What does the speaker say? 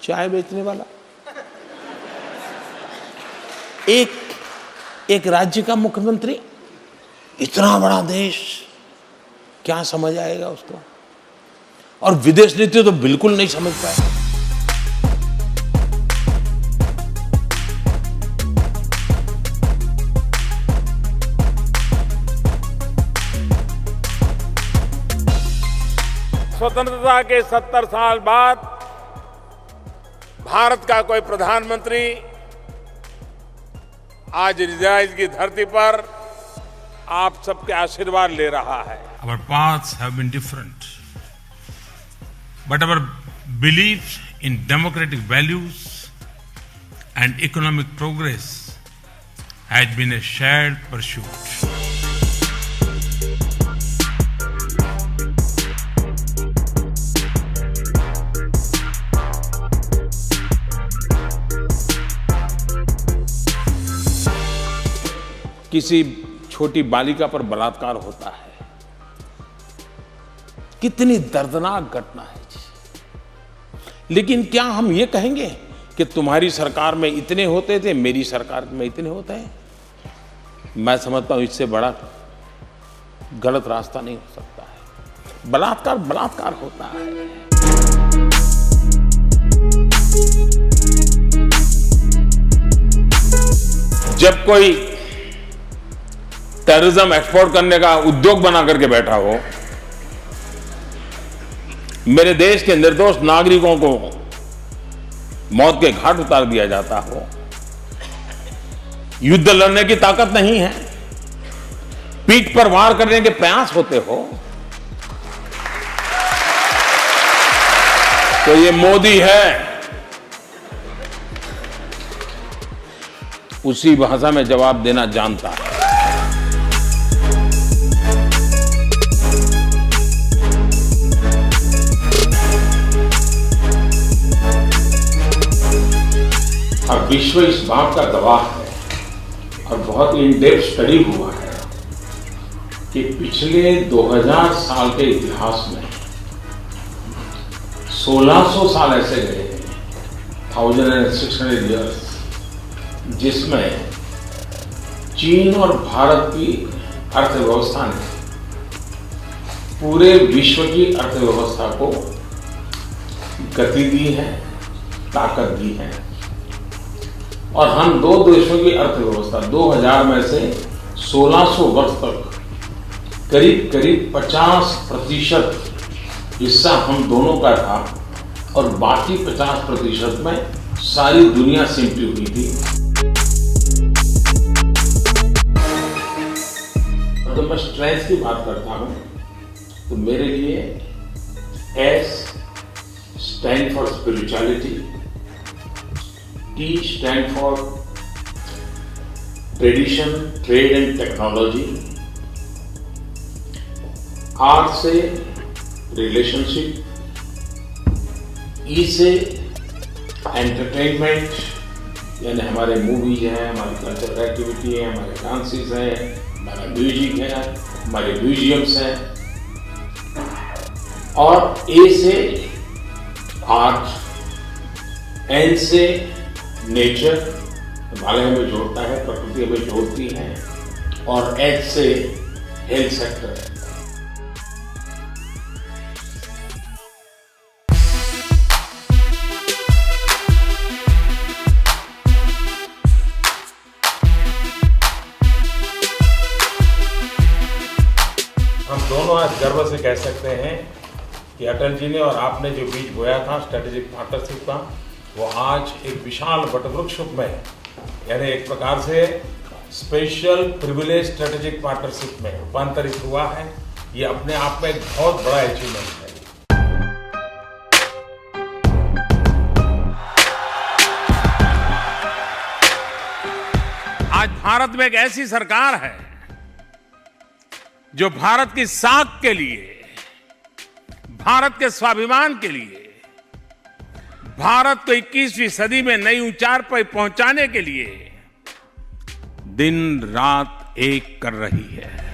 चाय बेचने वाला। एक राज्य का मुख्यमंत्री, इतना बड़ा देश, क्या समझ आएगा उसको? और विदेश नीति तो बिल्कुल नहीं समझ पाएगा। स्वतंत्रता के 70 साल बाद भारत का कोई प्रधानमंत्री आज इजराइल की धरती पर आप सबके आशीर्वाद ले रहा है। Our paths have been different, but our belief in democratic values and economic progress has been a shared pursuit. किसी छोटी बालिका पर बलात्कार होता है, कितनी दर्दनाक घटना है जी। लेकिन क्या हम ये कहेंगे कि तुम्हारी सरकार में इतने होते थे, मेरी सरकार में इतने होते हैं? मैं समझता हूं इससे बड़ा गलत रास्ता नहीं हो सकता है। बलात्कार बलात्कार होता है। जब कोई टेररिज्म एक्सपोर्ट करने का उद्योग बना करके बैठा हो, मेरे देश के निर्दोष नागरिकों को मौत के घाट उतार दिया जाता हो, युद्ध लड़ने की ताकत नहीं है, पीठ पर वार करने के प्रयास होते हो, तो ये मोदी है। उसी भाषा में जवाब देना जानता है। और विश्व इस बात का गवाह है और बहुत ही इन डेप्थ स्टडी हुआ है कि पिछले 2000 साल के इतिहास में 1600 साल ऐसे गए हैं, 1600 years, जिसमें चीन और भारत की अर्थव्यवस्था ने पूरे विश्व की अर्थव्यवस्था को गति दी है, ताकत दी है। और हम दो देशों की अर्थव्यवस्था 2000 में से 1600 वर्ष तक करीब करीब 50% हिस्सा हम दोनों का था और बाकी 50% में सारी दुनिया सिमटी हुई थी। तो मैं स्ट्रेंथ की बात करता हूं तो मेरे लिए S stand for spirituality, T stand for tradition, trade and technology, R से relationship, E से entertainment, यानी हमारे मूवीज हैं, हमारी कल्चरल एक्टिविटी है, हमारे डांसेस हैं, हमारा म्यूजिक है, हमारे म्यूजियम्स हैं, और A से आर्ट, N से नेचर, हिमालय हमें जोड़ता है, प्रकृति हमें जोड़ती है, और एच से हेल्थ सेक्टर। हम दोनों आज गर्व से कह सकते हैं कि अटल जी ने और आपने जो बीज बोया था स्ट्रेटेजिक पार्टनरशिप का, वो आज एक विशाल वटवृक्ष में, यानी एक प्रकार से स्पेशल प्रिविलेज स्ट्रेटेजिक पार्टनरशिप में रूपांतरित हुआ है। ये अपने आप में एक बहुत बड़ा अचीवमेंट है। आज भारत में एक ऐसी सरकार है जो भारत की साख के लिए, भारत के स्वाभिमान के लिए, भारत को 21वीं सदी में नई ऊंचाई पर पहुंचाने के लिए दिन रात एक कर रही है।